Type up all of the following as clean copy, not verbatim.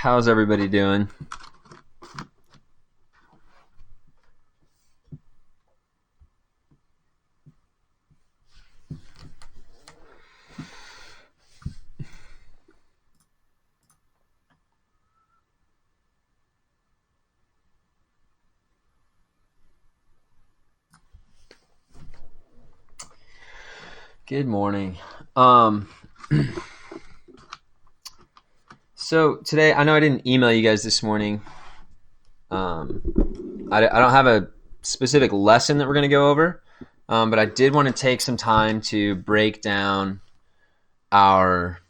How's everybody doing? Good morning. So today, I know I didn't email you guys this morning. I don't have a specific lesson that we're going to go over, but I did want to take some time to break down our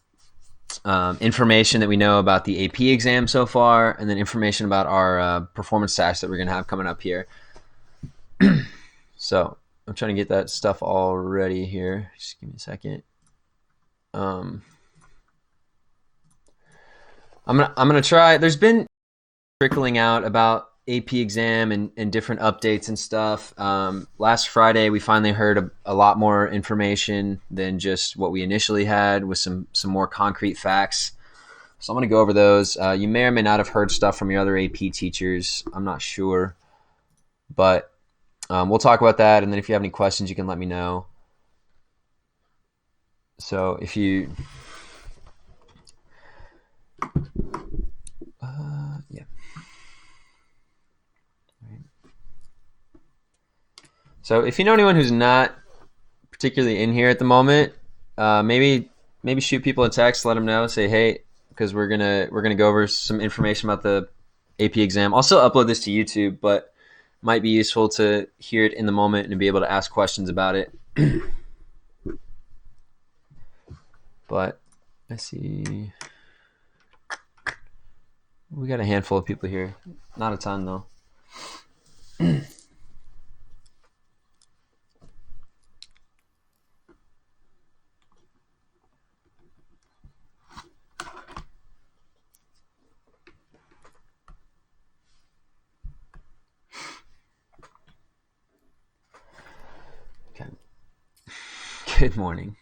information that we know about the AP exam so far, and then information about our performance tasks that we're going to have coming up here. So I'm trying to get that stuff all ready here. Just give me a second. I'm gonna try. There's been trickling out about AP exam and different updates and stuff. Last Friday, we finally heard a lot more information than just what we initially had, with some more concrete facts. So I'm gonna go over those. You may or may not have heard stuff from your other AP teachers. I'm not sure, but we'll talk about that. And then if you have any questions, you can let me know. So if you yeah. So if you know anyone who's not particularly in here at the moment, maybe shoot people a text, let them know, say hey, because we're gonna go over some information about the AP exam. I'll still upload this to YouTube, but might be useful to hear it in the moment and be able to ask questions about it. But I see we got a handful of people here, not a ton though. Okay. Good morning.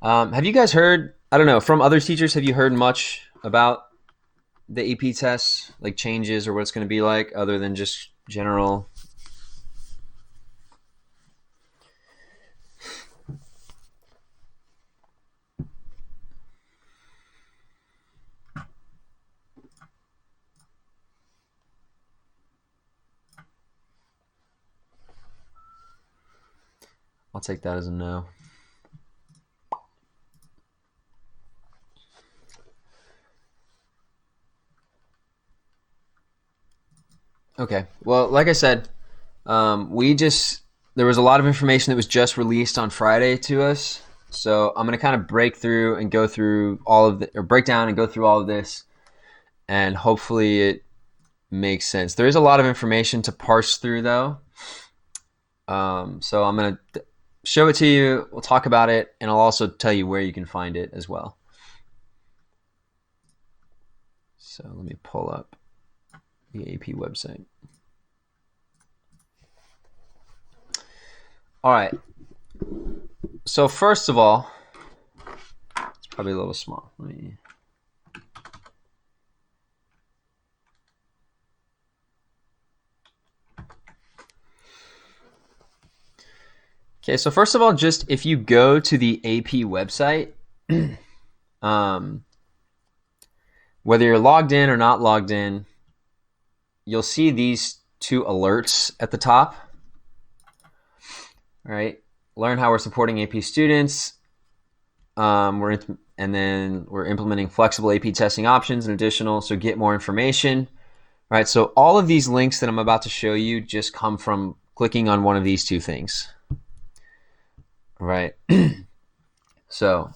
Have you guys heard, I don't know, from other teachers, have you heard much about the AP tests, like changes or what it's going to be like, other than just general? I'll take that as a no. Okay. Well, like I said, there was a lot of information that was just released on Friday to us. So I'm going to kind of break through and go through all of the, or break down and go through all of this, and hopefully it makes sense. There is a lot of information to parse through though. So I'm going to show it to you. We'll talk about it, and I'll also tell you where you can find it as well. So let me pull up the AP website. All right. So first of all, it's probably a little small. Okay, so first of all, just if you go to the AP website, whether you're logged in or not logged in, you'll see these two alerts at the top. All right, learn how we're supporting AP students. And then we're implementing flexible AP testing options and additional, so get more information. All right, so all of these links that I'm about to show you just come from clicking on one of these two things. All right, so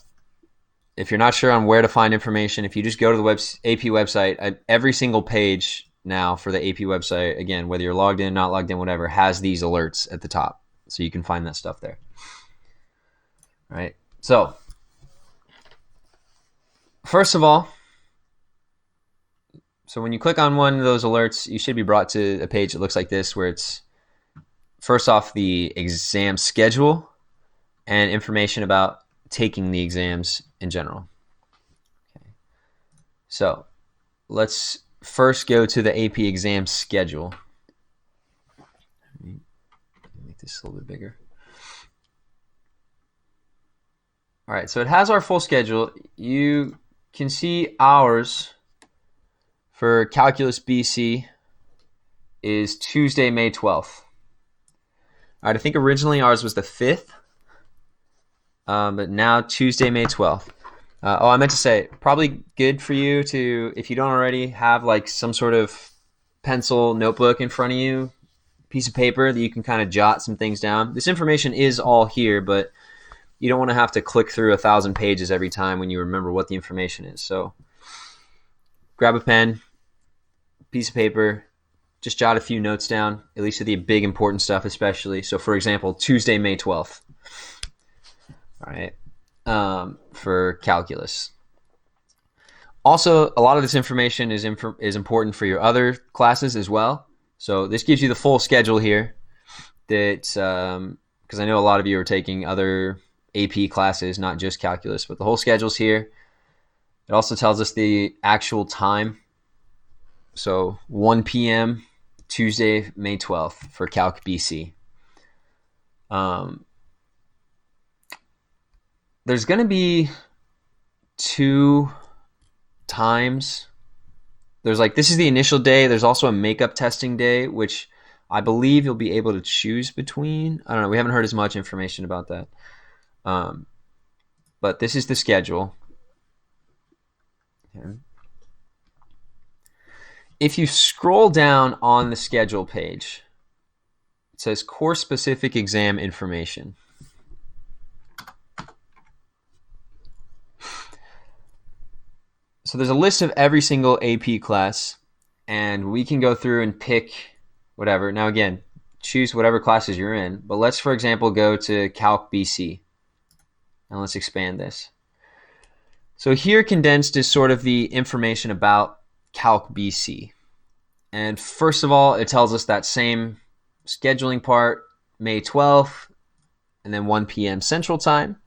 if you're not sure on where to find information, if you just go to the AP website, every single page now for the AP website, again, whether you're logged in, not logged in, whatever, has these alerts at the top. So you can find that stuff there. All right, so first of all, so when you click on one of those alerts, you should be brought to a page that looks like this, where it's first off the exam schedule and information about taking the exams in general. Okay. So let's first go to the AP exam schedule. Let me make this a little bit bigger. All right, so it has our full schedule. You can see ours for Calculus BC is Tuesday, May 12th. All right, I think originally ours was the 5th, but now Tuesday, May 12th. I meant to say, probably good for you to, if you don't already have like some sort of pencil notebook in front of you, piece of paper that you can kind of jot some things down. This information is all here, but you don't want to have to click through 1,000 pages every time when you remember what the information is. So grab a pen, piece of paper, just jot a few notes down, at least of the big important stuff especially. So for example, Tuesday, May 12th. All right. For calculus. Also, a lot of this information is important for your other classes as well. So this gives you the full schedule here. That because I know a lot of you are taking other AP classes, not just calculus, but the whole schedule's here. It also tells us the actual time. So 1 p.m. Tuesday, May 12th for Calc BC. There's going to be 2 times. There's like, this is the initial day. There's also a makeup testing day, which I believe you'll be able to choose between. I don't know. We haven't heard as much information about that. But this is the schedule. Okay. If you scroll down on the schedule page, it says course-specific exam information. So there's a list of every single AP class, and we can go through and pick whatever. Now again, choose whatever classes you're in, but let's, for example, go to Calc BC, and let's expand this. So here condensed is sort of the information about Calc BC. And first of all, it tells us that same scheduling part, May 12th, and then 1 p.m. Central Time.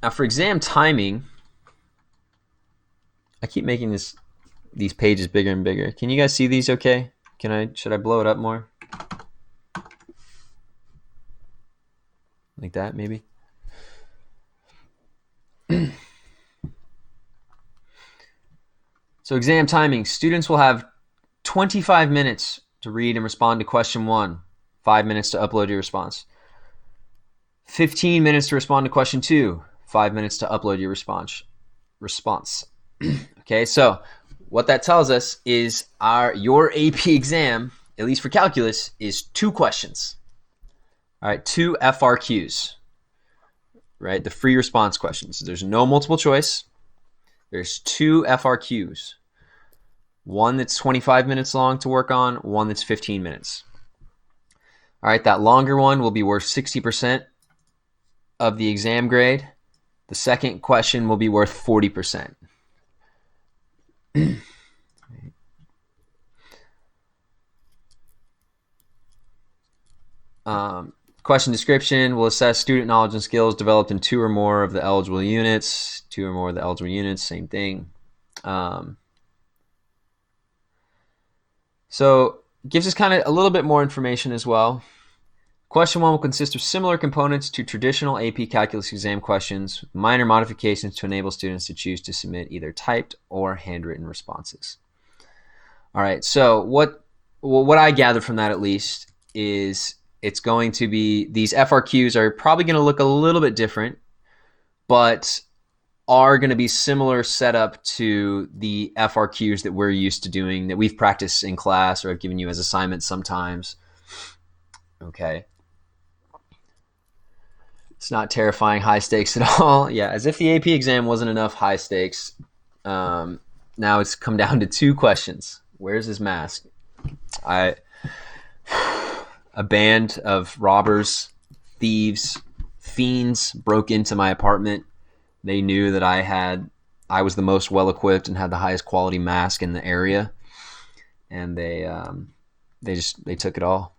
Now for exam timing, I keep making these pages bigger and bigger. Can you guys see these okay? Should I blow it up more? Like that, maybe? So exam timing, students will have 25 minutes to read and respond to question 1, 5 minutes to upload your response. 15 minutes to respond to question 2, 5 minutes to upload your response. Okay, so what that tells us is your AP exam, at least for calculus, is 2 questions. All right, 2 FRQs, right? The free response questions. There's no multiple choice. There's 2 FRQs. One that's 25 minutes long to work on, one that's 15 minutes. All right, that longer one will be worth 60% of the exam grade. The second question will be worth 40%. Question description will assess student knowledge and skills developed in 2 or more of the eligible units. 2 or more of the eligible units, same thing. So it gives us kind of a little bit more information as well. Question 1 will consist of similar components to traditional AP Calculus exam questions, with minor modifications to enable students to choose to submit either typed or handwritten responses. All right, so what I gathered from that at least is it's going to be, these FRQs are probably going to look a little bit different, but are going to be similar setup to the FRQs that we're used to doing, that we've practiced in class or I've given you as assignments sometimes. Okay. It's not terrifying high stakes at all. Yeah, as if the AP exam wasn't enough high stakes. Now it's come down to 2 questions. Where's his mask? A band of robbers, thieves, fiends broke into my apartment. They knew that I was the most well-equipped and had the highest quality mask in the area. And they took it all.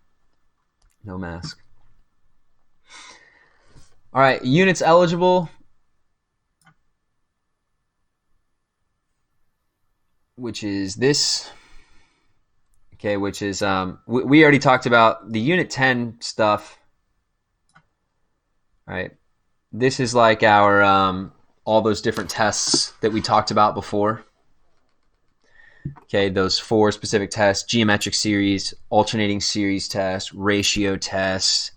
No mask. All right, units eligible. which is this. Okay, which is we already talked about the Unit 10 stuff. Right. This is like our all those different tests that we talked about before. Okay, those 4 specific tests: geometric series, alternating series test, ratio test,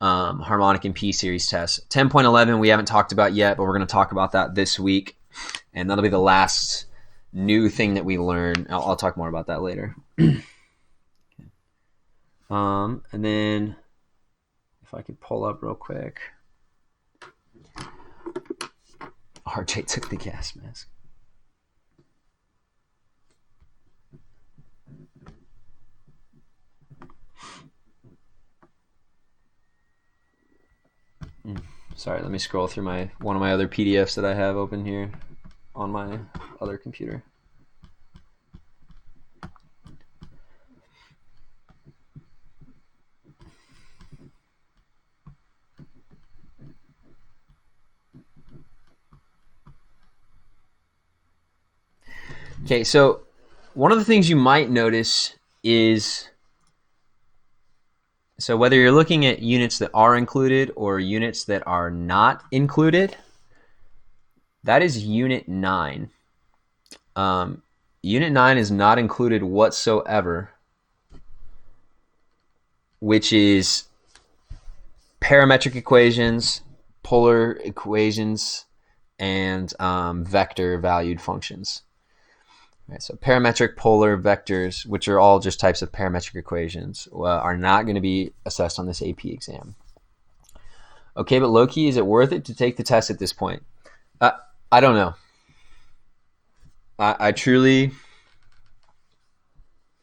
harmonic and P-series test. 10.11 we haven't talked about yet, but we're going to talk about that this week. And that'll be the last new thing that we learn. I'll talk more about that later. And then if I could pull up real quick. RJ took the gas mask. Sorry, let me scroll through one of my other PDFs that I have open here on my other computer. Okay, so one of the things you might notice is, so whether you're looking at units that are included or units that are not included, that is Unit 9. Unit 9 is not included whatsoever, which is parametric equations, polar equations, and vector valued functions. Right, so parametric, polar, vectors, which are all just types of parametric equations, are not going to be assessed on this AP exam. Okay, but Loki, is it worth it to take the test at this point? I don't know. I truly,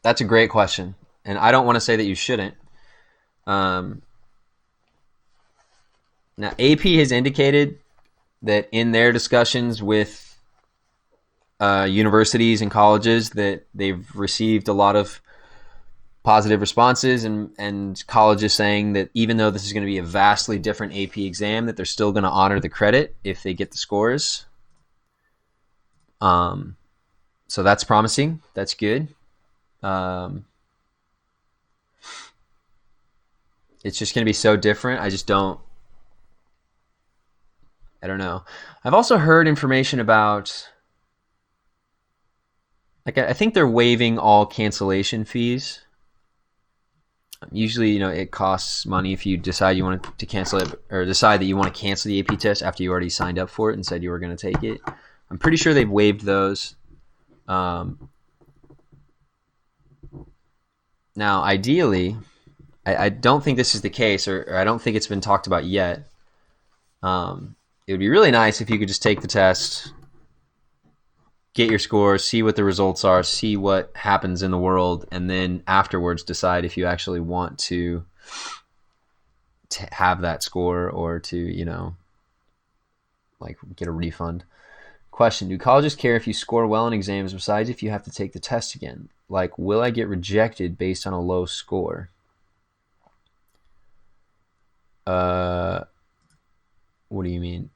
that's a great question, and I don't want to say that you shouldn't. Now, AP has indicated that in their discussions with universities and colleges that they've received a lot of positive responses, and colleges saying that even though this is going to be a vastly different AP exam, that they're still going to honor the credit if they get the scores. So that's promising. That's good. It's just going to be so different. I don't know. I've also heard information about, like, I think they're waiving all cancellation fees. Usually, it costs money if you decide you want to cancel it, or decide that you want to cancel the AP test after you already signed up for it and said you were going to take it. I'm pretty sure they've waived those. Now, ideally, I don't think this is the case, or I don't think it's been talked about yet. It would be really nice if you could just take the test, get your scores, see what the results are, see what happens in the world, and then afterwards decide if you actually want to have that score or to, like, get a refund. Question: do colleges care if you score well in exams besides if you have to take the test again? Like, will I get rejected based on a low score? What do you mean?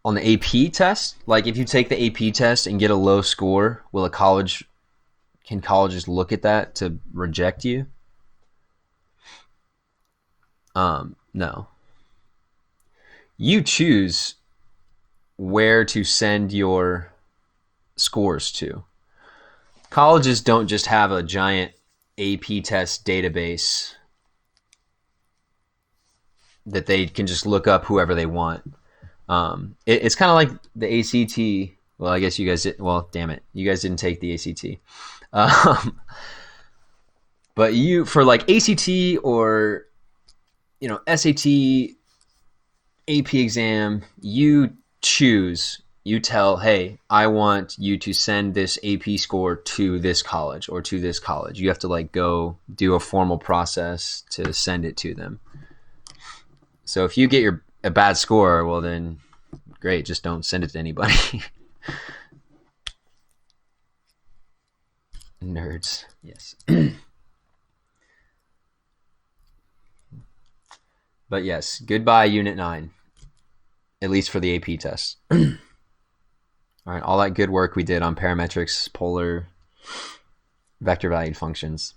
On the AP test? Like, if you take the AP test and get a low score, can colleges look at that to reject you? No. You choose where to send your scores to. Colleges don't just have a giant AP test database that they can just look up whoever they want. It's kind of like the ACT. Well, I guess you guys did. Well, damn it, you guys didn't take the ACT. But for like ACT or SAT, AP exam, you choose. You tell, hey, I want you to send this AP score to this college or to this college. You have to go do a formal process to send it to them. So if you get a bad score, well then, great, just don't send it to anybody. Nerds, yes. But yes, goodbye Unit 9, at least for the AP test. All right, all that good work we did on parametrics, polar, vector valued functions.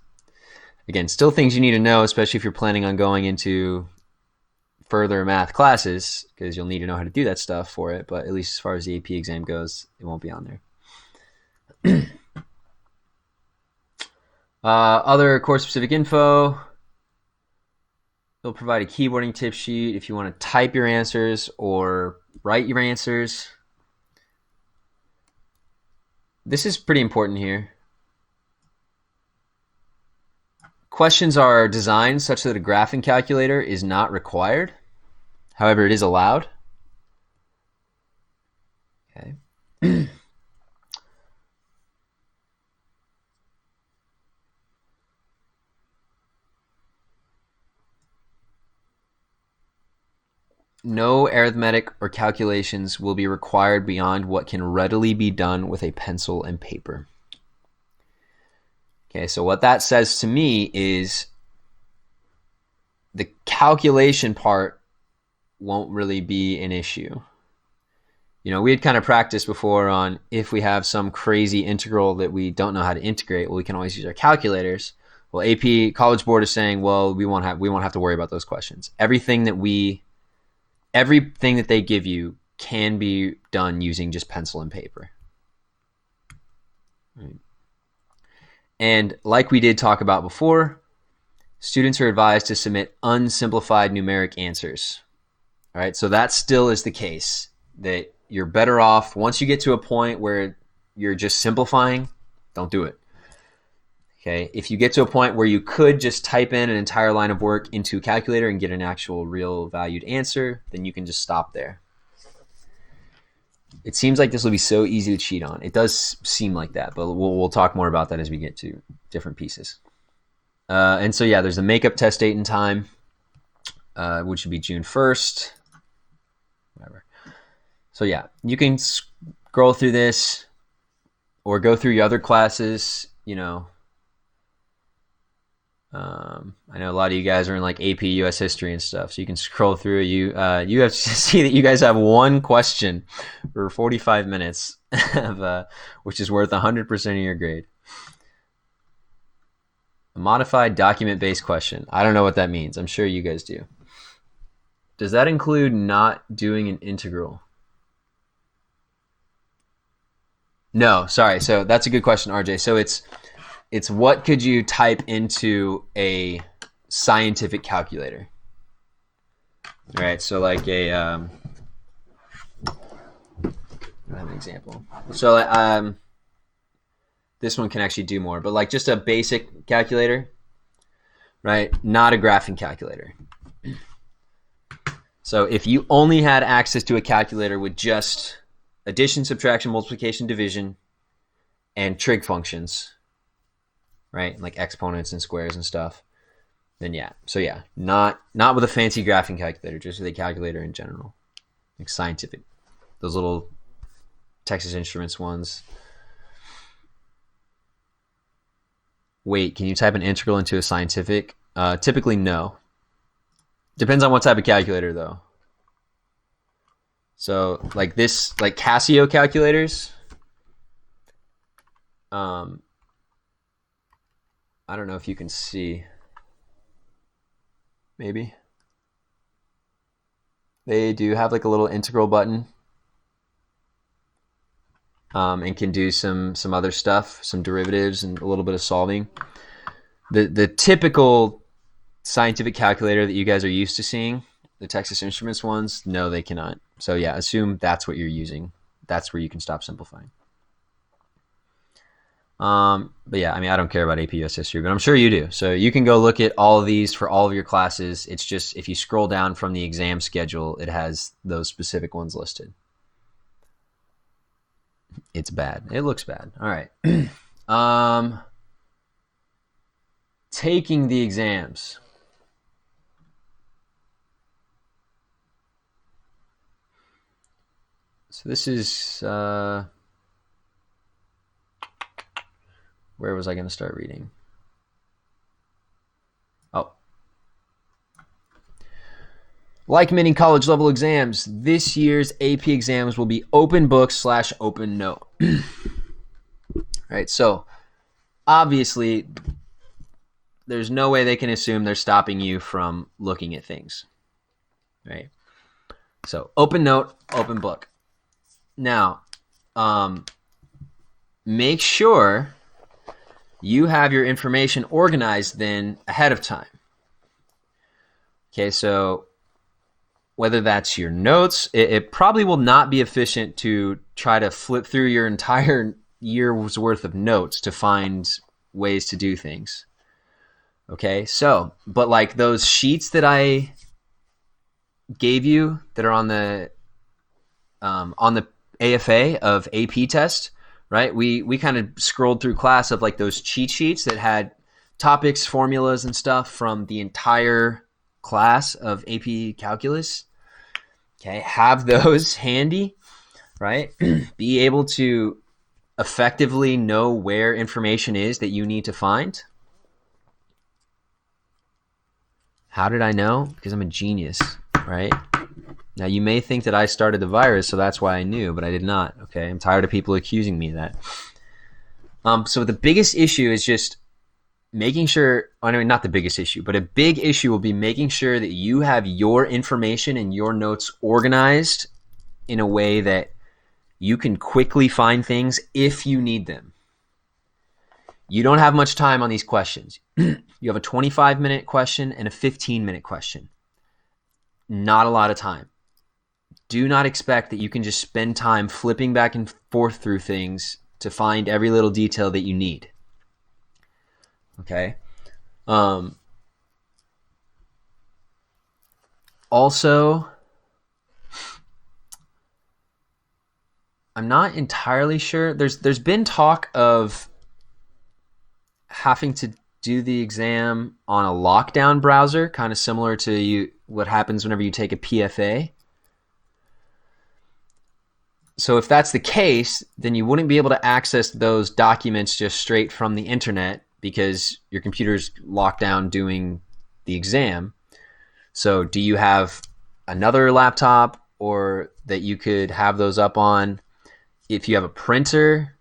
Again, still things you need to know, especially if you're planning on going into further math classes, because you'll need to know how to do that stuff for it. But at least as far as the AP exam goes, it won't be on there. Other course-specific info. They'll provide a keyboarding tip sheet if you want to type your answers or write your answers. This is pretty important here. Questions are designed such that a graphing calculator is not required. However, it is allowed. Okay. No arithmetic or calculations will be required beyond what can readily be done with a pencil and paper. Okay, so what that says to me is the calculation part won't really be an issue. You know, we had kind of practiced before on if we have some crazy integral that we don't know how to integrate, well, we can always use our calculators. Well, AP College Board is saying, well, we won't have to worry about those questions. Everything that they give you can be done using just pencil and paper. Right. And like we did talk about before, students are advised to submit unsimplified numeric answers. All right, so that still is the case, that you're better off once you get to a point where you're just simplifying, don't do it. Okay, if you get to a point where you could just type in an entire line of work into a calculator and get an actual real valued answer, then you can just stop there. It seems like this will be so easy to cheat on. It does seem like that, but we'll talk more about that as we get to different pieces. And so, yeah, there's a makeup test date and time, which should be June 1st. Whatever. So, yeah, you can scroll through this or go through your other classes, you know. I know a lot of you guys are in like AP US history and stuff, so you can scroll through. You have to see that you guys have one question for 45 minutes, which is worth 100% of your grade. A modified document-based question. I don't know what that means. I'm sure you guys do. Does that include not doing an integral? No, sorry. So that's a good question, RJ. So it's what could you type into a scientific calculator? All right, so like I have an example. So this one can actually do more, but like just a basic calculator, right? Not a graphing calculator. So if you only had access to a calculator with just addition, subtraction, multiplication, division, and trig functions, right? Like exponents and squares and stuff. Then yeah. So yeah, not with a fancy graphing calculator, just with a calculator in general. Like scientific. Those little Texas Instruments ones. Wait, can you type an integral into a scientific? Typically no. Depends on what type of calculator though. So like this, like Casio calculators, I don't know if you can see. Maybe. They do have like a little integral button. And can do some other stuff, some derivatives and a little bit of solving. The typical scientific calculator that you guys are used to seeing, the Texas Instruments ones, no, they cannot. So yeah, assume that's what you're using. That's where you can stop simplifying. But yeah, I mean, I don't care about AP US history, but I'm sure you do. So you can go look at all of these for all of your classes. It's just if you scroll down from the exam schedule, it has those specific ones listed. It's bad. It looks bad. All right. Taking the exams. So this is where was I going to start reading? Oh. Like many college level exams, this year's AP exams will be open book / open note. Right, so obviously there's no way they can assume they're stopping you from looking at things. Right, so open note, open book. Now, make sure you have your information organized then ahead of time. Okay, so whether that's your notes, it probably will not be efficient to try to flip through your entire year's worth of notes to find ways to do things. Okay, so, but like those sheets that I gave you that are on the AFA of AP test, right? We kind of scrolled through class of like those cheat sheets that had topics, formulas, and stuff from the entire class of AP Calculus. Okay, have those handy, right? Be able to effectively know where information is that you need to find. How did I know? Because I'm a genius, right? Now, you may think that I started the virus, so that's why I knew, but I did not, okay? I'm tired of people accusing me of that. So the biggest issue is just making sure, I mean, not the biggest issue, but a big issue will be making sure that you have your information and your notes organized in a way that you can quickly find things if you need them. You don't have much time on these questions. You have a 25-minute question and a 15-minute question. Not a lot of time. Do not expect that you can just spend time flipping back and forth through things to find every little detail that you need. Okay? Also, I'm not entirely sure. There's been talk of having to do the exam on a lockdown browser, kind of similar to what happens whenever you take a PFA. So if that's the case, then you wouldn't be able to access those documents just straight from the internet because your computer's locked down doing the exam. So do you have another laptop or that you could have those up on? If you have a printer,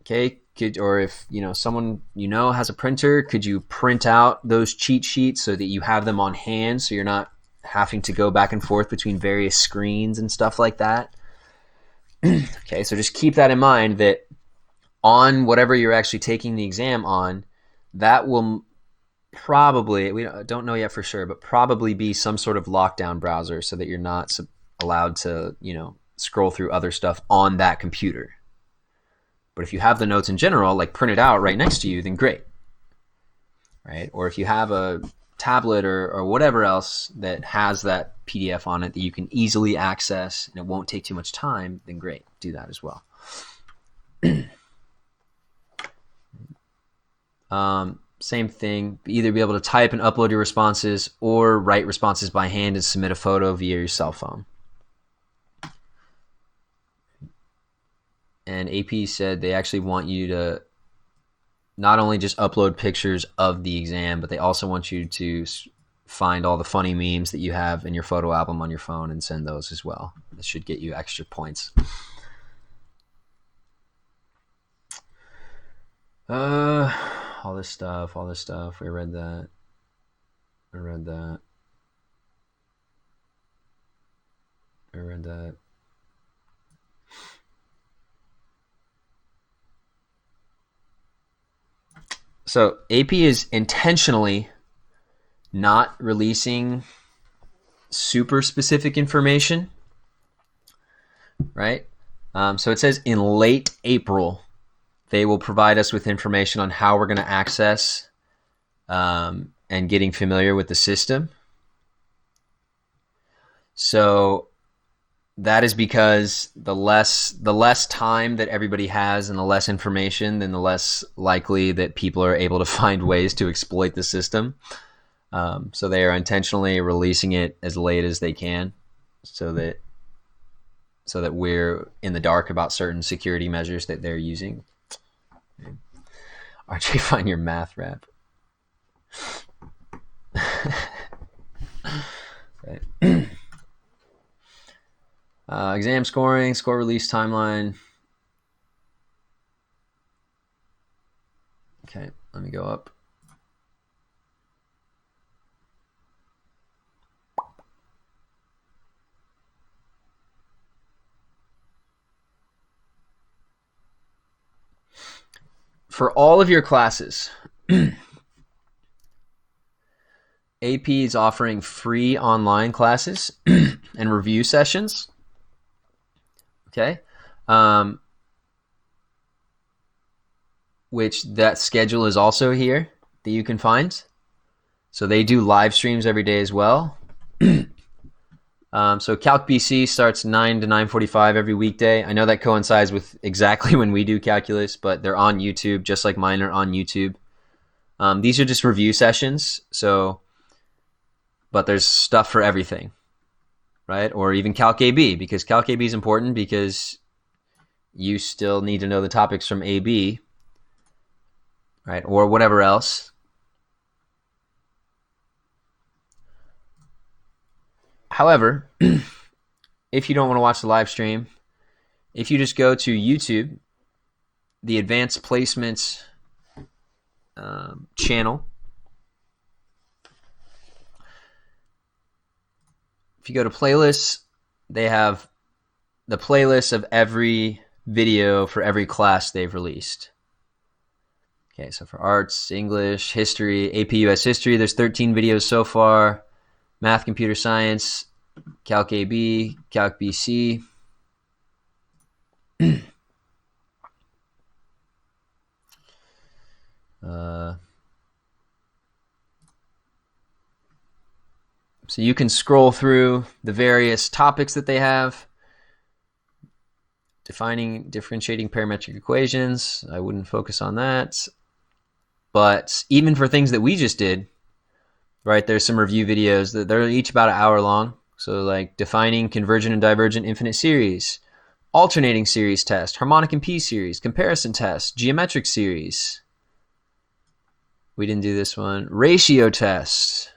okay, or if someone has a printer, could you print out those cheat sheets so that you have them on hand so you're not having to go back and forth between various screens and stuff like that? Okay, so just keep that in mind, that on whatever you're actually taking the exam on, that will probably, we don't know yet for sure, but probably be some sort of lockdown browser so that you're not allowed to, scroll through other stuff on that computer. But if you have the notes in general, like printed out right next to you, then great, right? Or if you have a tablet or whatever else that has that PDF on it that you can easily access and it won't take too much time, then great, do that as well. Same thing, either be able to type and upload your responses or write responses by hand and submit a photo via your cell phone. And AP said they actually want you to not only just upload pictures of the exam, but they also want you to find all the funny memes that you have in your photo album on your phone and send those as well. This should get you extra points. All this stuff. We read that. I read that. So AP is intentionally not releasing super specific information, right? So it says in late April, they will provide us with information on how we're going to access and getting familiar with the system. So that is because the less time that everybody has and the less information, then the less likely that people are able to find ways to exploit the system. So they are intentionally releasing it as late as they can so that we're in the dark about certain security measures that they're using. RJ, find your math rap. Right. Exam scoring, score release timeline. Okay, let me go up. For all of your classes, AP is offering free online classes and review sessions. Okay. Which that schedule is also here that you can find. So they do live streams every day as well. So CalcBC starts 9 to 9:45 every weekday. I know that coincides with exactly when we do calculus, but they're on YouTube, just like mine are on YouTube. These are just review sessions, but there's stuff for everything, right? Or even CalcAB, because CalcAB is important because you still need to know the topics from AB, right? Or whatever else. However, if you don't want to watch the live stream, if you just go to YouTube, the Advanced Placements channel, if you go to playlists, they have the playlist of every video for every class they've released. Okay, so for arts, English, history, AP US history, there's 13 videos so far. Math, computer science, CalcAB, CalcBC. So you can scroll through the various topics that they have. Differentiating parametric equations. I wouldn't focus on that. But even for things that we just did, right, there's some review videos that they're each about an hour long. So like defining convergent and divergent infinite series, alternating series test, harmonic and p-series, comparison test, geometric series. We didn't do this one. Ratio test.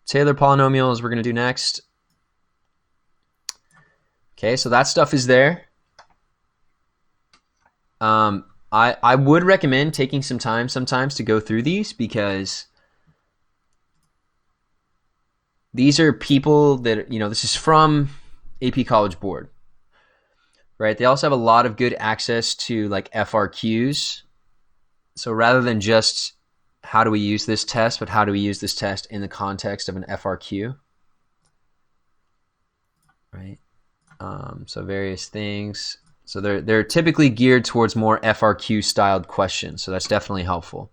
Taylor polynomials we're going to do next. Okay, so that stuff is there. I would recommend taking some time sometimes to go through these, because these are people that, this is from AP College Board, right? They also have a lot of good access to like FRQs. So rather than just how do we use this test, but how do we use this test in the context of an FRQ, right? So various things. So they're typically geared towards more FRQ styled questions. So that's definitely helpful.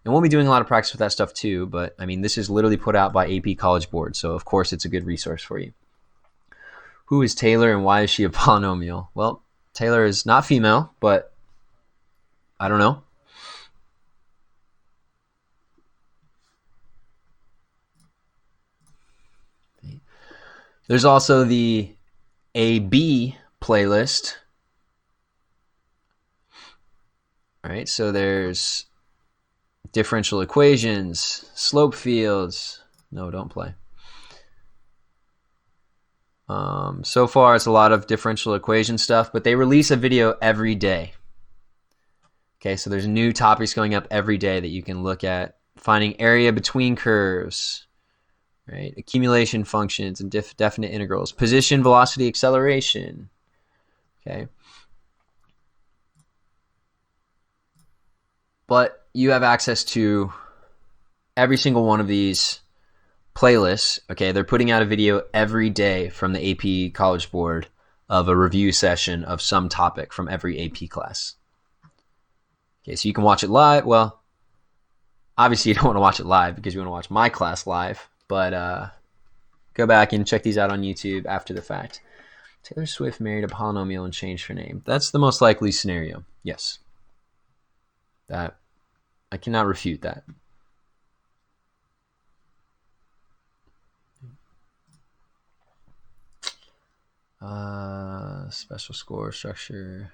And we'll be doing a lot of practice with that stuff too, but I mean, this is literally put out by AP College Board. So of course it's a good resource for you. Who is Taylor and why is she a polynomial? Well, Taylor is not female, but I don't know. There's also the AB playlist. All right, so there's differential equations, slope fields. No, don't play. So far, it's a lot of differential equation stuff, but they release a video every day. Okay, so there's new topics going up every day that you can look at. Finding area between curves, right? Accumulation functions and definite integrals. Position, velocity, acceleration. Okay. But you have access to every single one of these playlists. Okay, they're putting out a video every day from the AP College Board of a review session of some topic from every AP class. Okay, so you can watch it live. Well, obviously you don't want to watch it live because you want to watch my class live, but go back and check these out on YouTube after the fact. Taylor Swift married a polynomial and changed her name. That's the most likely scenario. Yes. That I cannot refute that. Special score structure.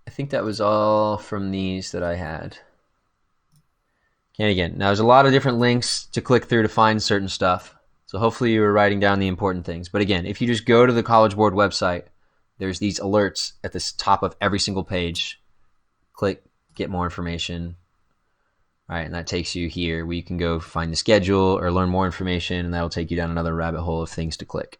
I think that was all from these that I had. And again, now there's a lot of different links to click through to find certain stuff. So hopefully you were writing down the important things. But again, if you just go to the College Board website, there's these alerts at the top of every single page. Click get more information. All right, and that takes you here where you can go find the schedule or learn more information, and that'll take you down another rabbit hole of things to click.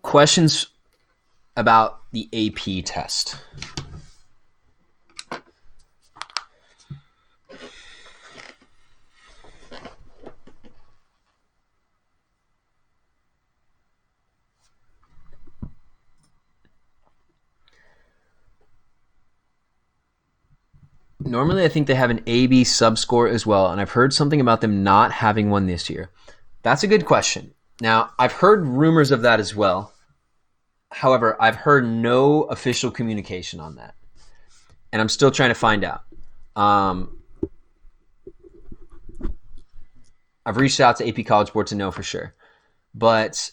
Questions about the AP test? Normally, I think they have an AB subscore as well, and I've heard something about them not having one this year. That's a good question. Now, I've heard rumors of that as well. However, I've heard no official communication on that, and I'm still trying to find out. I've reached out to AP College Board to know for sure, but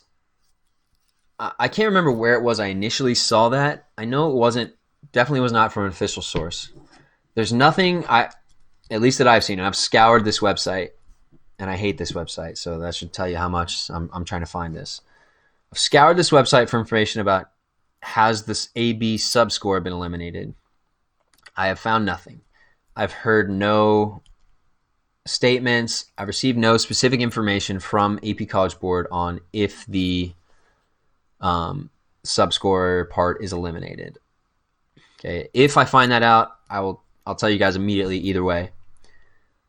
I can't remember where it was I initially saw that. I know it definitely was not from an official source. There's nothing, at least that I've seen, and I've scoured this website, and I hate this website, so that should tell you how much I'm trying to find this. I've scoured this website for information about has this AB subscore been eliminated. I have found nothing. I've heard no statements. I've received no specific information from AP College Board on if the subscore part is eliminated. Okay, if I find that out, I'll tell you guys immediately either way.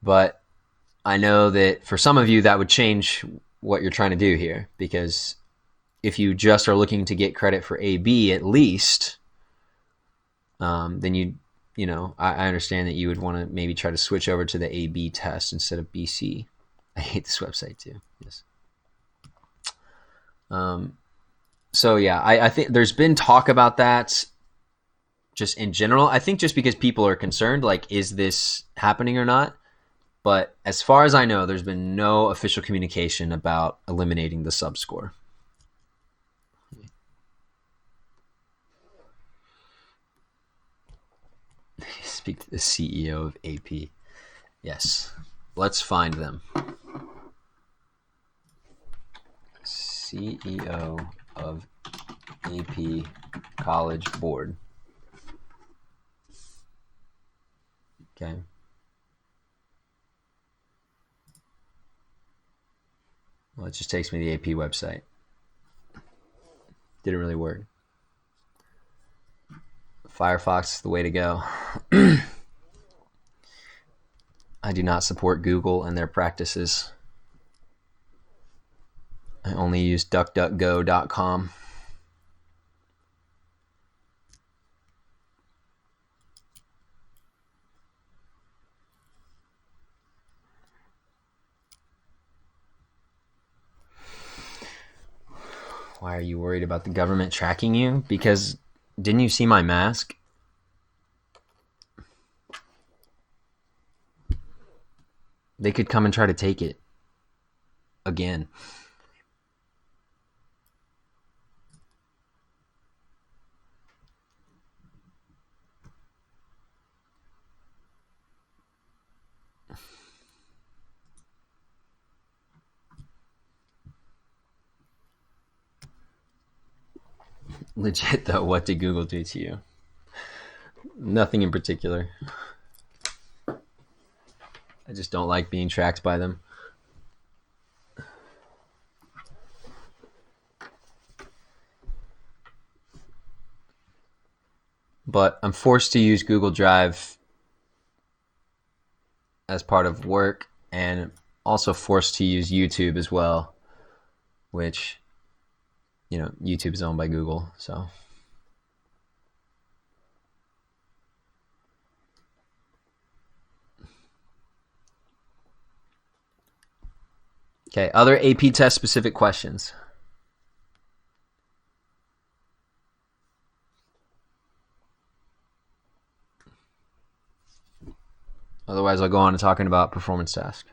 But I know that for some of you that would change what you're trying to do here, because if you just are looking to get credit for AB at least, then I understand that you would want to maybe try to switch over to the AB test instead of BC. I hate this website too. Yes. So yeah, I think there's been talk about that just in general. I think just because people are concerned, like, is this happening or not? But as far as I know, there's been no official communication about eliminating the subscore. Speak to the CEO of AP. Yes. Let's find them. CEO of AP College Board. Okay. Well, it just takes me to the AP website. Didn't really work. Firefox is the way to go. I do not support Google and their practices. I only use duckduckgo.com. Why are you worried about the government tracking you? Because didn't you see my mask? They could come and try to take it again. Legit though, what did Google do to you? Nothing in particular. I just don't like being tracked by them. But I'm forced to use Google Drive as part of work, and also forced to use YouTube as well, which, YouTube is owned by Google, so. Okay, other AP test specific questions. Otherwise, I'll go on to talking about performance task.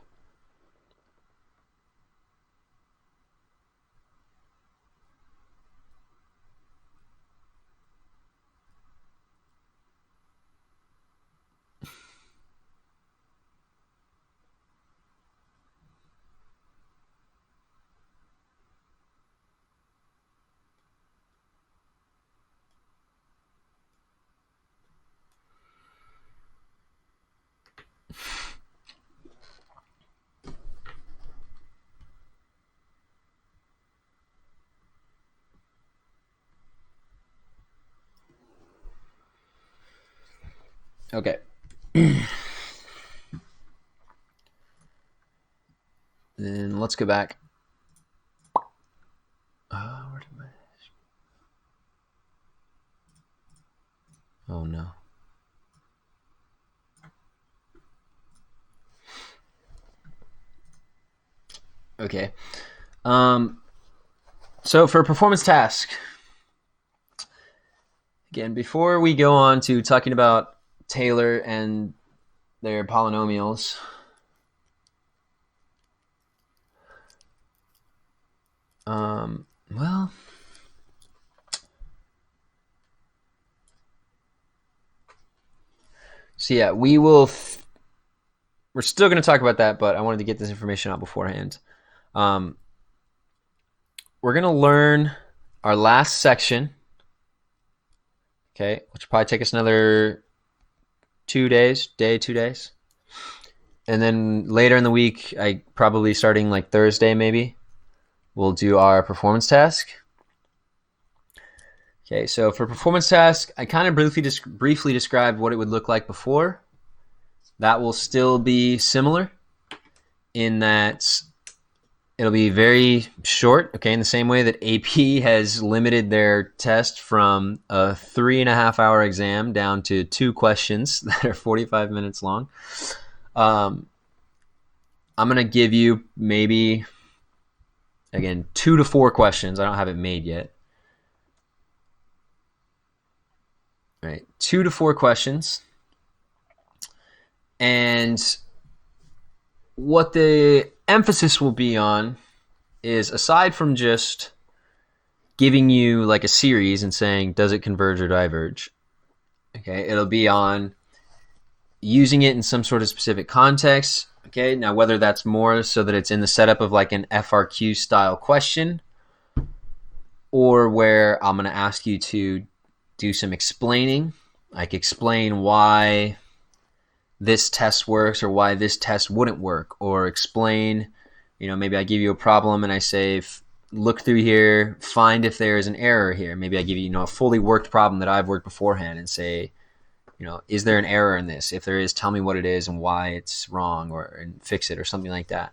Okay. Then let's go back. Where did my... Oh no. Okay. So for performance task, again, before we go on to talking about Taylor and their polynomials, well, so yeah, we're still going to talk about that, but I wanted to get this information out beforehand. We're going to learn our last section, okay, which will probably take us another 2 days. And then later in the week, probably starting like Thursday maybe, we'll do our performance task. Okay, so for performance task, I kind of briefly described what it would look like before. That will still be similar in that it'll be very short, okay, in the same way that AP has limited their test from a 3.5-hour exam down to 2 questions that are 45 minutes long. I'm going to give you maybe, again, 2 to 4 questions. I don't have it made yet. All right, 2 to 4 questions. And what the emphasis will be on is, aside from just giving you like a series and saying, does it converge or diverge? Okay, it'll be on using it in some sort of specific context. Okay, now whether that's more so that it's in the setup of like an FRQ style question, or where I'm going to ask you to do some explaining, like explain why this test works or why this test wouldn't work, or explain, maybe I give you a problem and I say, look through here, find if there is an error here. Maybe I give you, a fully worked problem that I've worked beforehand and say, is there an error in this? If there is, tell me what it is and why it's wrong, and fix it, or something like that.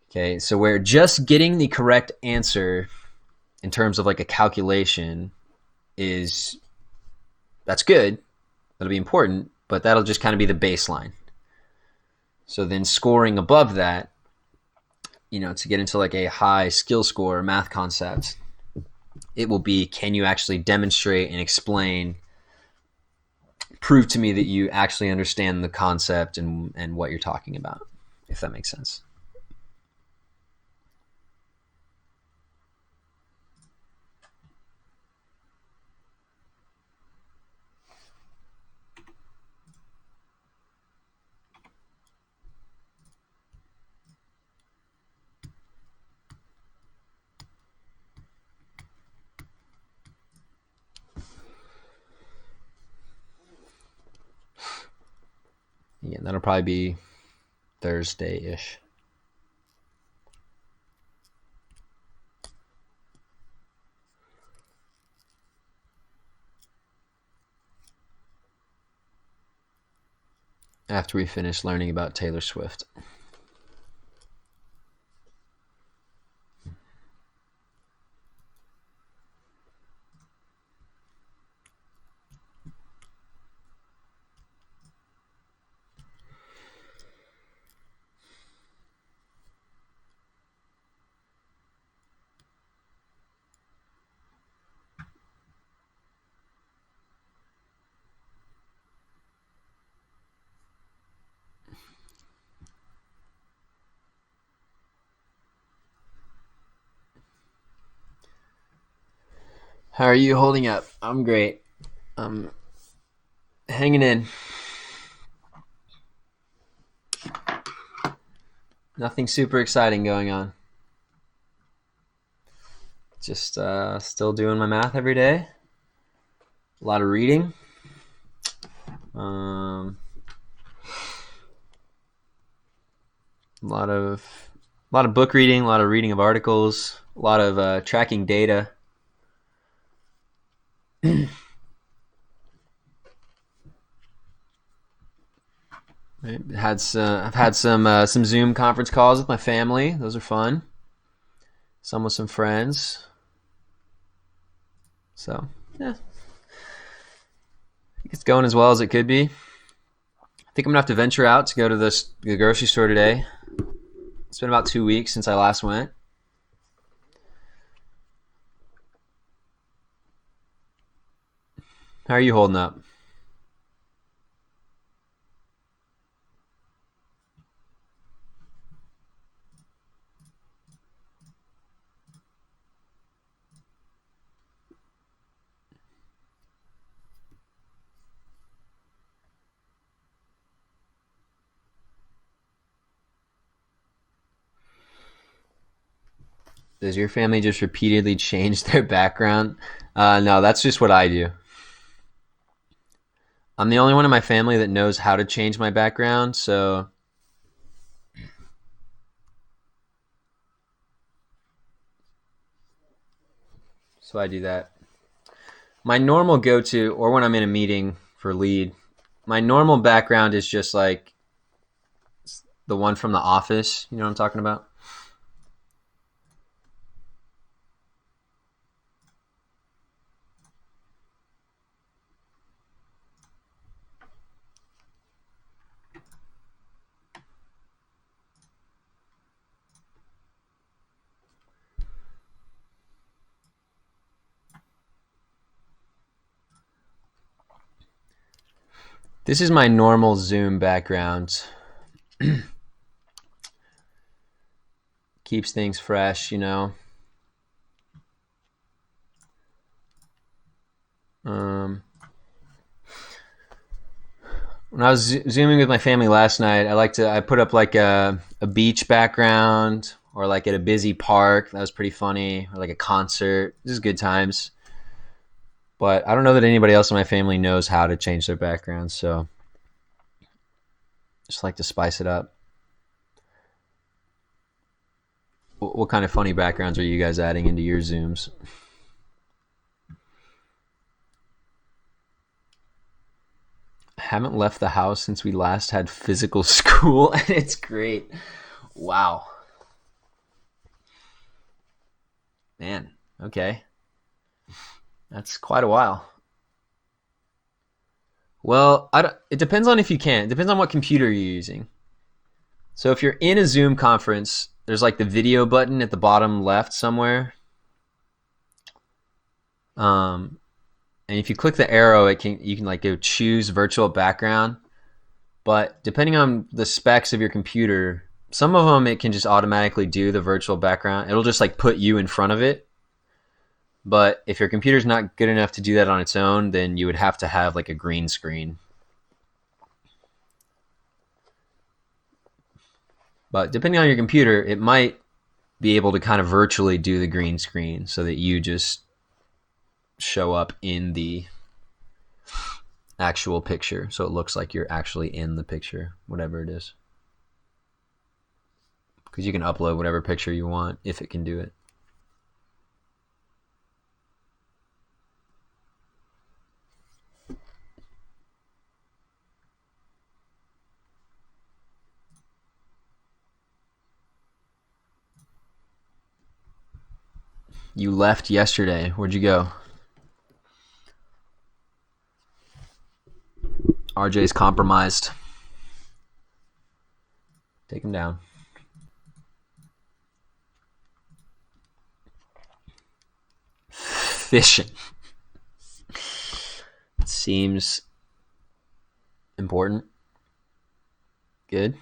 Okay, so where just getting the correct answer in terms of like a calculation that's good. That'll be important, but that'll just kind of be the baseline. So then scoring above that, to get into like a high skill score math concept, it will be, can you actually demonstrate and explain, prove to me that you actually understand the concept and what you're talking about, if that makes sense. Yeah, that'll probably be Thursday-ish. After we finish learning about Taylor Swift. How are you holding up? I'm great. I'm hanging in. Nothing super exciting going on. Just still doing my math every day. A lot of reading. A lot of book reading, a lot of reading of articles, a lot of tracking data. Right? I've had some Zoom conference calls with my family. Those are fun. Some with some friends. So yeah, it's going as well as it could be. I think I'm gonna have to venture out to go to the grocery store today. It's been about 2 weeks since I last went. How are you holding up? Does your family just repeatedly change their background? No, that's just what I do. I'm the only one in my family that knows how to change my background, so I do that. My normal go-to, or when I'm in a meeting for lead, my normal background is just like the one from The Office. You know what I'm talking about? This is my normal Zoom background. Keeps things fresh, you know. Um, when I was zooming with my family last night, I put up like a beach background or like at a busy park. That was pretty funny. Or like a concert. This is good times. But I don't know that anybody else in my family knows how to change their background, so just like to spice it up. What kind of funny backgrounds are you guys adding into your Zooms? I haven't left the house since we last had physical school, and it's great. Wow. Man, okay. That's quite a while. Well, it depends on if you can. It depends on what computer you're using. So if you're in a Zoom conference, there's like the video button at the bottom left somewhere. Um, and if you click the arrow, you can like go choose virtual background. But depending on the specs of your computer, some of them it can just automatically do the virtual background. It'll just like put you in front of it. But if your computer's not good enough to do that on its own, then you would have to have like a green screen. But depending on your computer, it might be able to kind of virtually do the green screen so that you just show up in the actual picture. So it looks like you're actually in the picture, whatever it is. Because you can upload whatever picture you want if it can do it. You left yesterday. Where'd you go? RJ's compromised. Take him down. Fishing. Seems important. Good.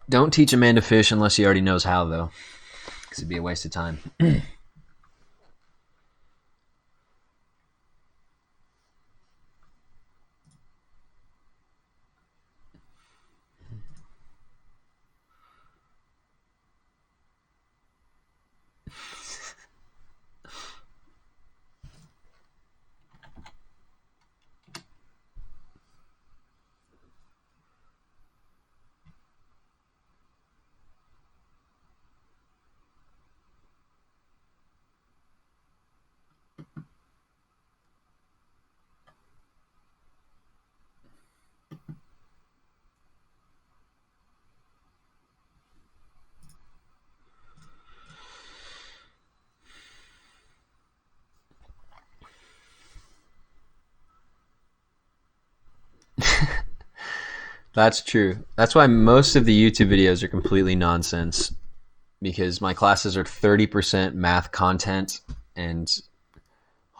Don't teach a man to fish unless he already knows how, though, because it'd be a waste of time. That's true. That's why most of the YouTube videos are completely nonsense, because my classes are 30% math content and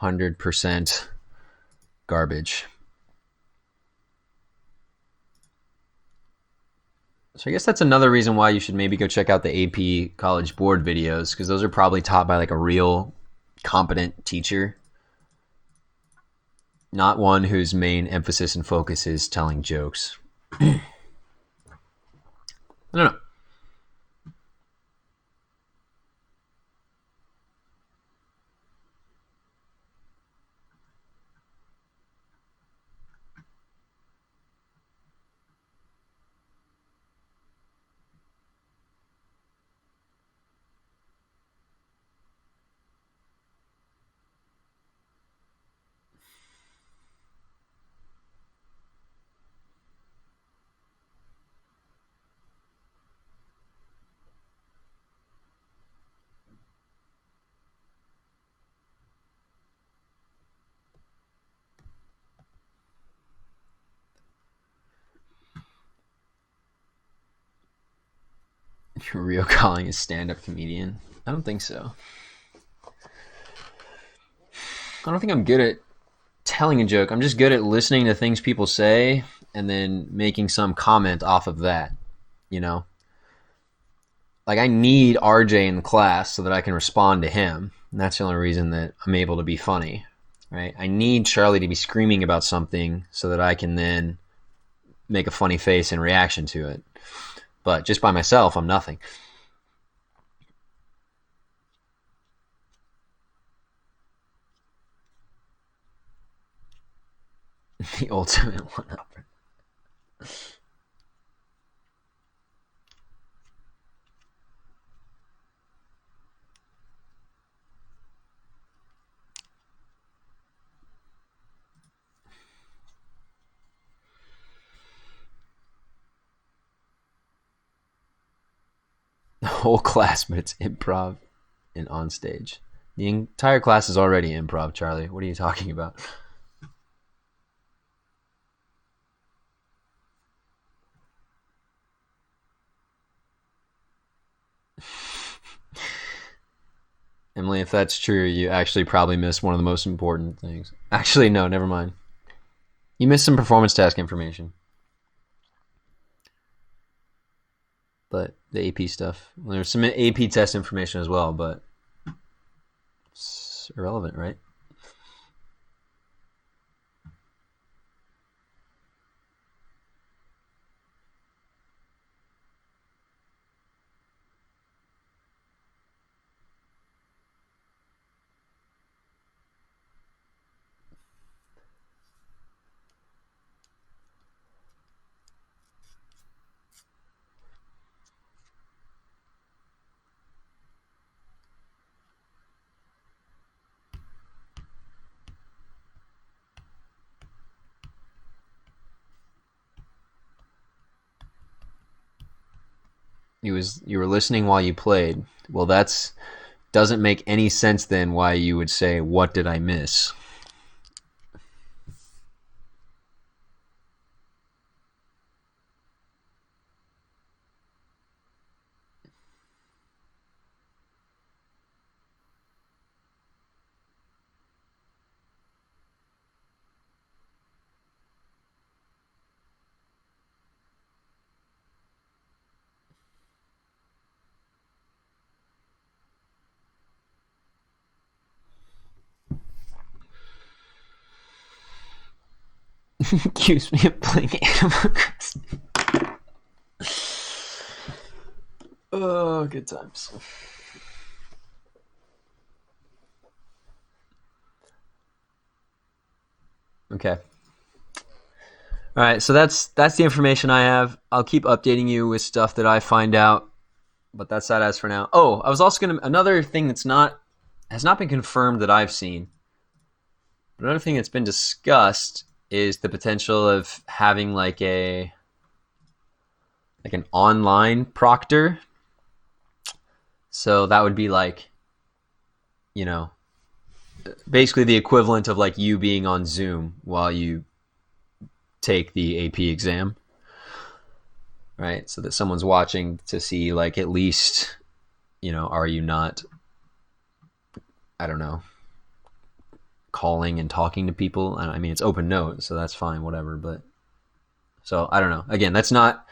100% garbage. So I guess that's another reason why you should maybe go check out the AP College Board videos, because those are probably taught by like a real competent teacher, not one whose main emphasis and focus is telling jokes. I don't know. You're real calling a stand-up comedian? I don't think so. I don't think I'm good at telling a joke. I'm just good at listening to things people say and then making some comment off of that, you know? Like, I need RJ in the class so that I can respond to him. And that's the only reason that I'm able to be funny, right? I need Charlie to be screaming about something so that I can then make a funny face in reaction to it. But just by myself, I'm nothing. The ultimate one-upper. The whole class, but it's improv and on stage. The entire class is already improv, Charlie. What are you talking about? Emily, if that's true, you actually probably missed one of the most important things. Actually, no, never mind. You missed some performance task information. But the AP stuff. Well, there's some AP test information as well, but it's irrelevant, right? You were listening while you played. Well, that's doesn't make any sense then why you would say, what did I miss? Accuse me of playing Animal Crossing. Oh, good times. Okay. All right, so that's the information I have. I'll keep updating you with stuff that I find out, but that's that as for now. Oh, I was also gonna another thing that's not has not been confirmed that I've seen. But another thing that's been discussed is the potential of having like an online proctor. So that would be like, you know, basically the equivalent of like you being on Zoom while you take the AP exam. right? So that someone's watching to see, like, at least, are you not, I don't know, calling and talking to people? I mean, it's open note, so that's fine, whatever. But so I don't know. Again, that's not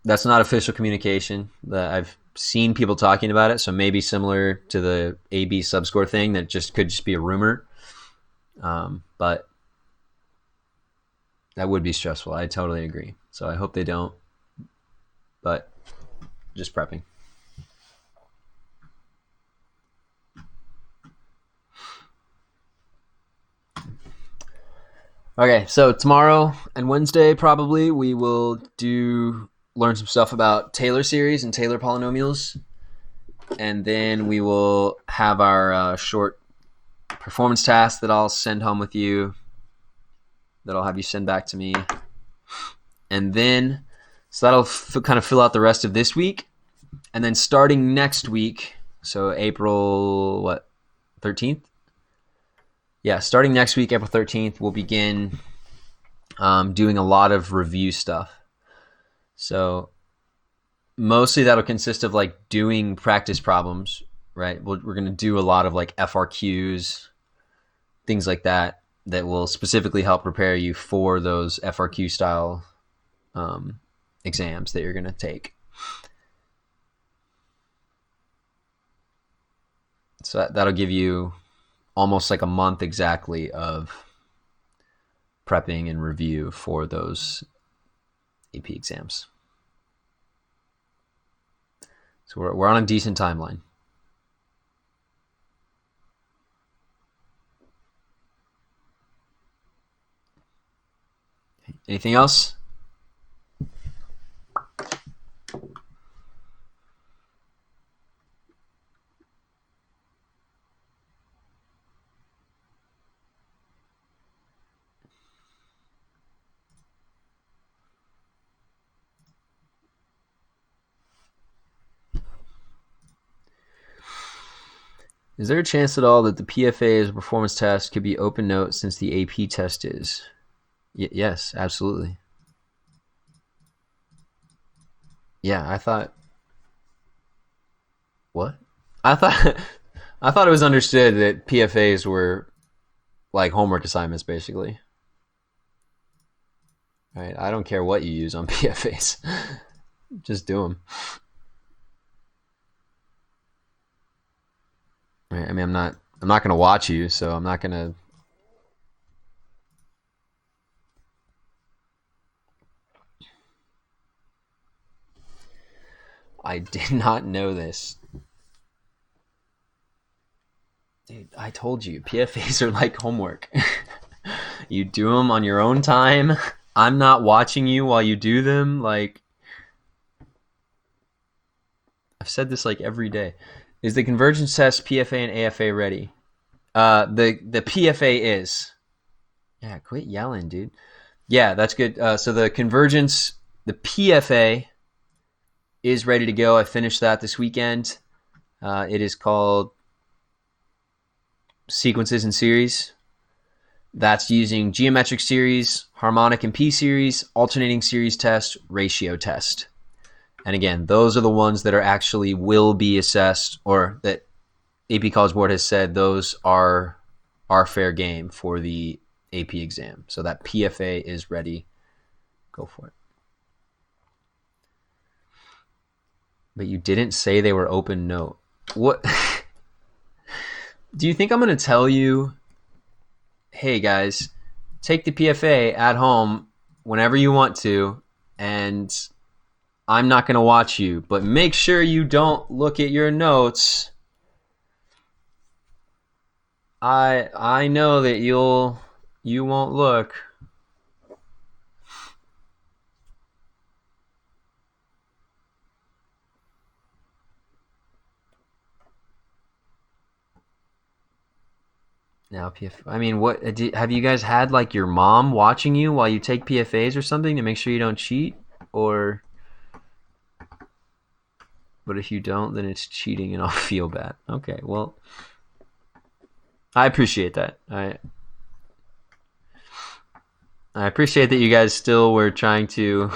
official communication. That I've seen people talking about it, so maybe similar to the AB subscore thing, that could just be a rumor. But that would be stressful. I totally agree. So I hope they don't. But just prepping. Okay, so tomorrow and Wednesday probably we will learn some stuff about Taylor series and Taylor polynomials, and then we will have our short performance task that I'll send home with you, that I'll have you send back to me, and then so that'll kind of fill out the rest of this week, and then starting next week, so April 13th. Yeah, starting next week, April 13th, we'll begin doing a lot of review stuff. So mostly that'll consist of like doing practice problems, right? We're going to do a lot of like FRQs, things like that will specifically help prepare you for those FRQ style exams that you're going to take. So that'll give you almost like a month exactly of prepping and review for those AP exams. So we're on a decent timeline. Anything else? Is there a chance at all that the PFA as a performance test could be open note since the AP test is? Yes, absolutely. Yeah, I thought. What? I thought I thought it was understood that PFAs were like homework assignments, basically. Right? I don't care what you use on PFAs. Just do them. Right? I mean, I'm not going to watch you, so I'm not going to. I did not know this. Dude, I told you, PFAs are like homework. You do them on your own time. I'm not watching you while you do them. Like, I've said this like every day. Is the convergence test PFA and AFA ready? The PFA is. Yeah, quit yelling, dude. Yeah, that's good. So the convergence, the PFA is ready to go. I finished that this weekend. It is called Sequences and Series. That's using geometric series, harmonic and P series, alternating series test, ratio test. And again, those are the ones that are actually will be assessed, or that AP College Board has said those are fair game for the AP exam. So that PFA is ready. Go for it. But you didn't say they were open note. What? Do you think I'm going to tell you, hey guys, take the PFA at home whenever you want to, and I'm not going to watch you, but make sure you don't look at your notes. I know that you won't look. Now I mean, what have you guys had, like your mom watching you while you take PFAs or something to make sure you don't cheat? Or but if you don't, then it's cheating and I'll feel bad. Okay, well, I appreciate that. I appreciate that you guys still were trying to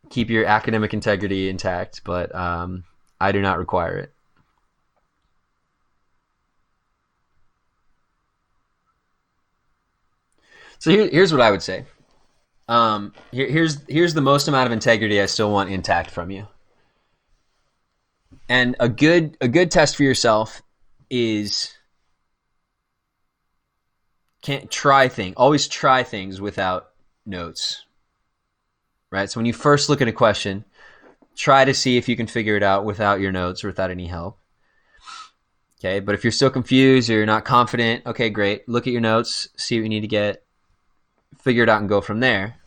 keep your academic integrity intact, but I do not require it. So here's what I would say. Here's the most amount of integrity I still want intact from you. And a good test for yourself is always try things without notes. Right? So when you first look at a question, try to see if you can figure it out without your notes or without any help. Okay, but if you're still confused or you're not confident, okay, great. Look at your notes, see what you need to get, figure it out, and go from there.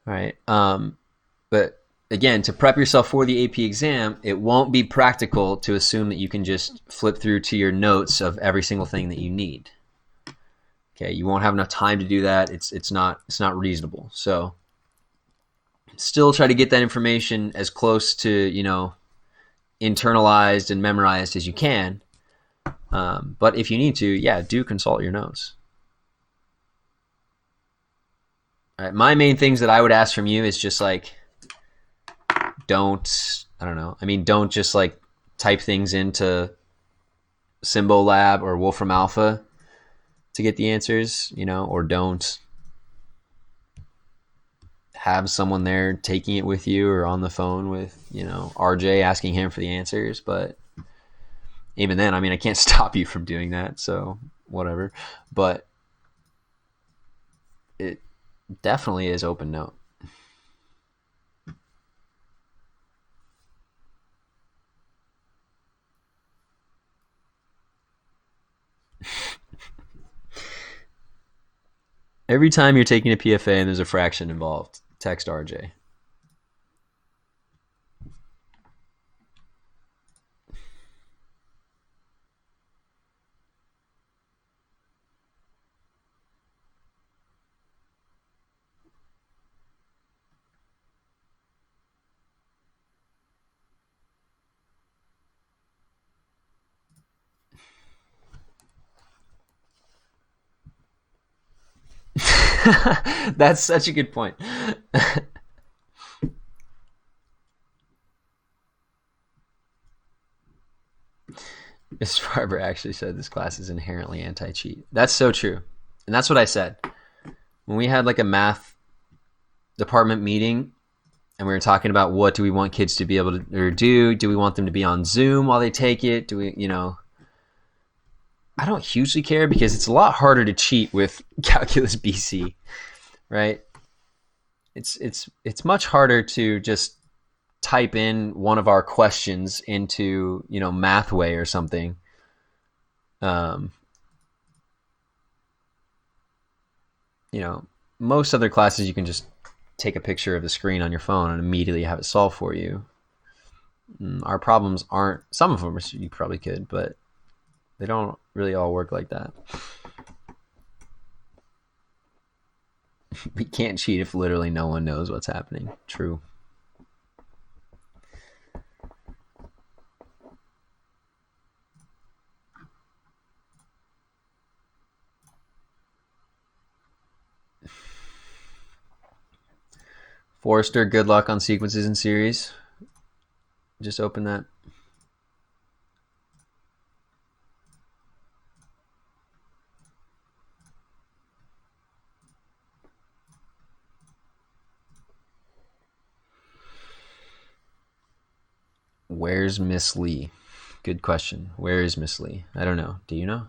All right. But again, to prep yourself for the AP exam, it won't be practical to assume that you can just flip through to your notes of every single thing that you need. Okay, you won't have enough time to do that. It's not reasonable. So still try to get that information as close to, internalized and memorized as you can. But if you need to, yeah, do consult your notes. All right, my main things that I would ask from you is just like, don't just like type things into Symbol Lab or Wolfram Alpha to get the answers, or don't have someone there taking it with you or on the phone with, RJ asking him for the answers. But even then, I can't stop you from doing that, so whatever. But it definitely is open note. Every time you're taking a PFA and there's a fraction involved, text RJ. That's such a good point. Miss Farber actually said this class is inherently anti-cheat. That's so true. And that's what I said. When we had like a math department meeting and we were talking about what do we want kids to be able to do? Do we want them to be on Zoom while they take it? Do we, I don't hugely care because it's a lot harder to cheat with Calculus BC, right? It's much harder to just type in one of our questions into, Mathway or something. Most other classes you can just take a picture of the screen on your phone and immediately have it solved for you. Our problems aren't, some of them you probably could, but they don't really all work like that. We can't cheat if literally no one knows what's happening. True. Forrester, good luck on sequences and series. Just open that. Where's Miss Lee? Good question. Where is Miss Lee? I don't know. Do you know?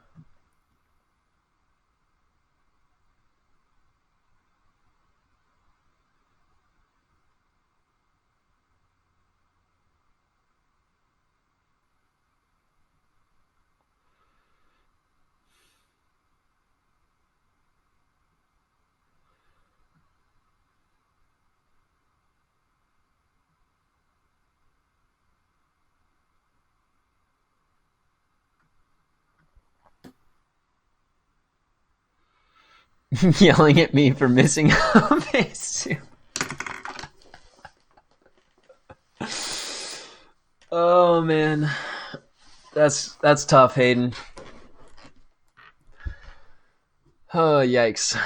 Yelling at me for missing a face. Oh man, that's tough, Hayden. Oh yikes.